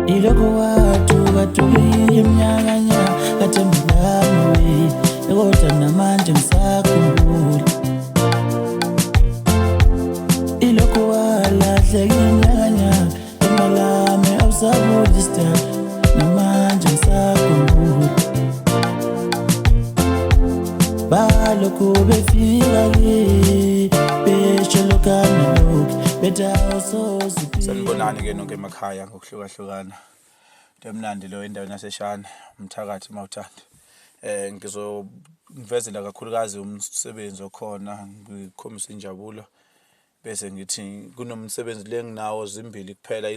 ilokhu watuka iminyakanya kathembelami kodwa namanje ngisakhumbula ilokhu walahleka iminyakanya emalami awusabuli step namanje ngisakhumbula balokhu befika besho lokana lokhu Sanibonani ke nonke emakhaya ngokuhlukahlukana. Emnandi lo endaweni yaseShane, umthakathi mawuthanda. Ngizovezela kakhulukazi umsebenzi okhona, ngikhombisa injabulo bese ngithi kunomsebenzi le nginawo zimbili kuphela